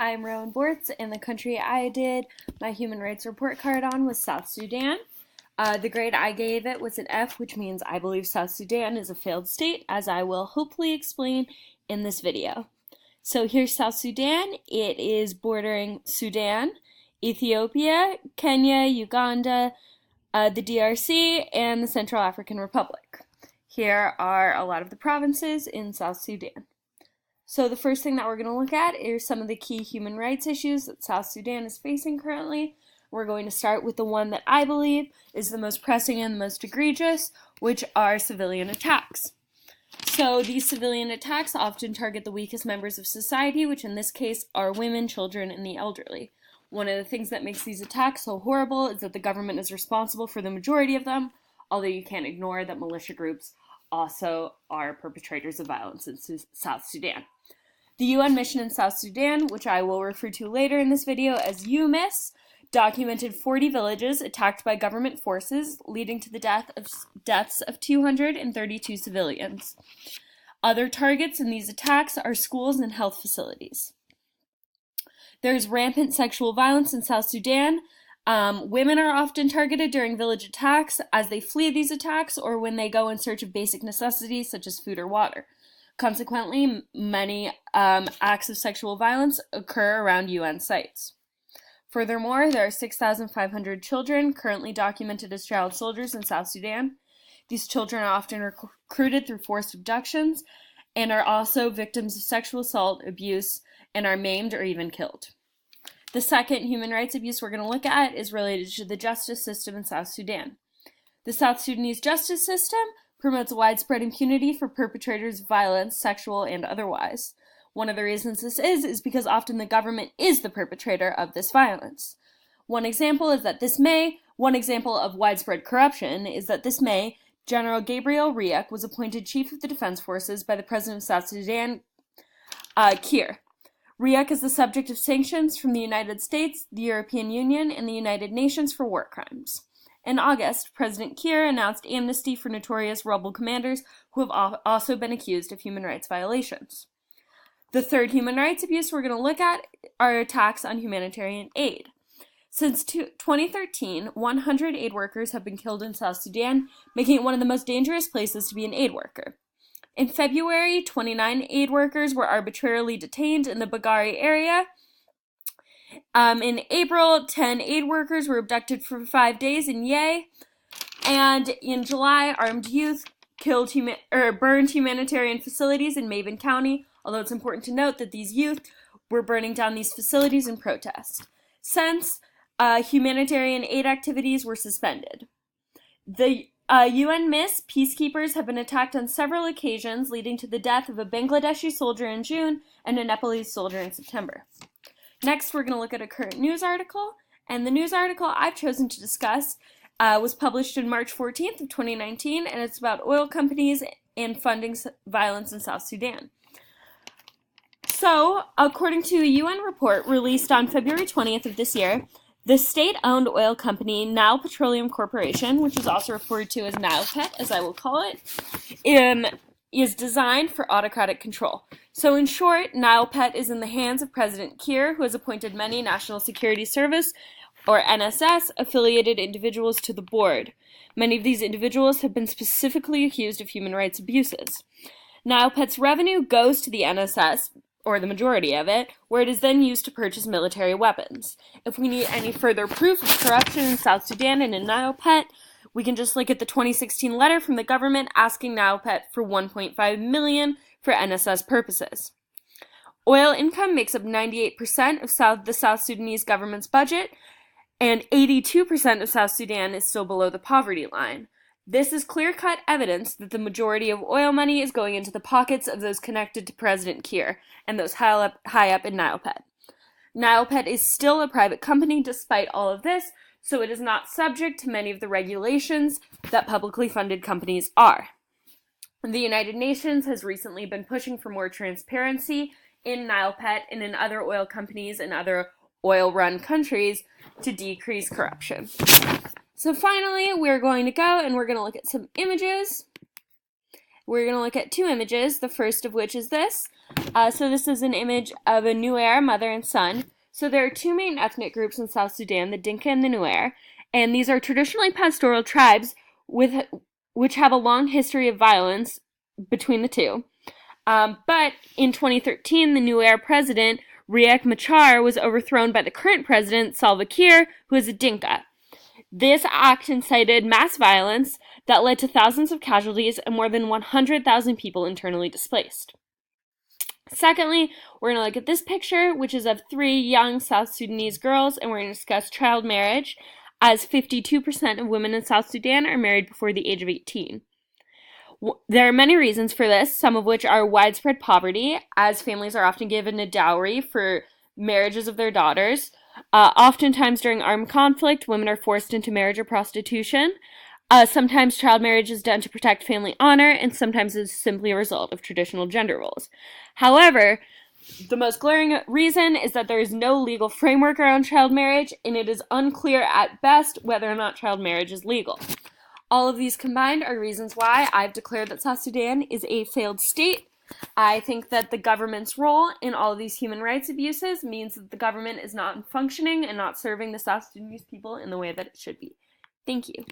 I'm Rowan Bortz, and the country I did my human rights report card on was South Sudan. The grade I gave it was an F, which means I believe South Sudan is a failed state, as I will hopefully explain in this video. So here's South Sudan. It is bordering Sudan, Ethiopia, Kenya, Uganda, the DRC, and the Central African Republic. Here are a lot of the provinces in South Sudan. So the first thing that we're going to look at is some of the key human rights issues that South Sudan is facing currently. We're going to start with the one that I believe is the most pressing and the most egregious, which are civilian attacks. So these civilian attacks often target the weakest members of society, which in this case are women, children, and the elderly. One of the things that makes these attacks so horrible is that the government is responsible for the majority of them, although you can't ignore that militia groups also are perpetrators of violence in South Sudan. The UN mission in South Sudan, which I will refer to later in this video as UMISS, documented 40 villages attacked by government forces, leading to the deaths of 232 civilians. Other targets in these attacks are schools and health facilities. There's rampant sexual violence in South Sudan. Women are often targeted during village attacks as they flee these attacks or when they go in search of basic necessities such as food or water. Consequently, many acts of sexual violence occur around UN sites. Furthermore, there are 6,500 children currently documented as child soldiers in South Sudan. These children are often recruited through forced abductions and are also victims of sexual assault, abuse, and are maimed or even killed. The second human rights abuse we're going to look at is related to the justice system in South Sudan. The South Sudanese justice system promotes widespread impunity for perpetrators of violence, sexual and otherwise. One of the reasons this is because often the government is the perpetrator of this violence. One example of widespread corruption is that this May, General Gabriel Riek was appointed Chief of the Defense Forces by the President of South Sudan, Kiir. Riek is the subject of sanctions from the United States, the European Union, and the United Nations for war crimes. In August, President Kiir announced amnesty for notorious rebel commanders who have also been accused of human rights violations. The third human rights abuse we're going to look at are attacks on humanitarian aid. Since 2013, 100 aid workers have been killed in South Sudan, making it one of the most dangerous places to be an aid worker. In February, 29 aid workers were arbitrarily detained in the Bagari area. In April, 10 aid workers were abducted for 5 days in Ye. And in July, armed youth burned humanitarian facilities in Maben County, although it's important to note that these youth were burning down these facilities in protest. Since humanitarian aid activities were suspended. The UNMISS peacekeepers have been attacked on several occasions, leading to the death of a Bangladeshi soldier in June and a Nepalese soldier in September. Next, we're going to look at a current news article, and the news article I've chosen to discuss was published in March 14th of 2019, and it's about oil companies and funding violence in South Sudan. So, according to a UN report released on February 20th of this year, the state-owned oil company Nile Petroleum Corporation, which is also referred to as NilePet, as I will call it, is designed for autocratic control. So in short, NilePet is in the hands of President Kiir, who has appointed many National Security Service, or NSS, affiliated individuals to the board. Many of these individuals have been specifically accused of human rights abuses. NilePet's revenue goes to the NSS, or the majority of it, where it is then used to purchase military weapons. If we need any further proof of corruption in South Sudan and in NilePet, we can just look at the 2016 letter from the government asking NilePet for $1.5 million for NSS purposes. Oil income makes up 98% of the South Sudanese government's budget, and 82% of South Sudan is still below the poverty line. This is clear-cut evidence that the majority of oil money is going into the pockets of those connected to President Kiir and those high up in NilePet. NilePet is still a private company despite all of this, so it is not subject to many of the regulations that publicly funded companies are. The United Nations has recently been pushing for more transparency in NilePet and in other oil companies and other oil-run countries to decrease corruption. So finally, we're going to go and we're going to look at some images. We're going to look at two images, the first of which is this. So this is an image of a Nuer mother and son. So there are two main ethnic groups in South Sudan, the Dinka and the Nuer, and these are traditionally pastoral tribes which have a long history of violence between the two. But in 2013, the Nuer president, Riek Machar, was overthrown by the current president, Salva Kiir, who is a Dinka. This act incited mass violence that led to thousands of casualties and more than 100,000 people internally displaced. Secondly, we're going to look at this picture, which is of three young South Sudanese girls, and we're going to discuss child marriage, as 52% of women in South Sudan are married before the age of 18. There are many reasons for this, some of which are widespread poverty, as families are often given a dowry for marriages of their daughters. Oftentimes during armed conflict, women are forced into marriage or prostitution. Sometimes child marriage is done to protect family honor, and sometimes it's simply a result of traditional gender roles. However, the most glaring reason is that there is no legal framework around child marriage, and it is unclear at best whether or not child marriage is legal. All of these combined are reasons why I've declared that South Sudan is a failed state. I think that the government's role in all of these human rights abuses means that the government is not functioning and not serving the South Sudanese people in the way that it should be. Thank you.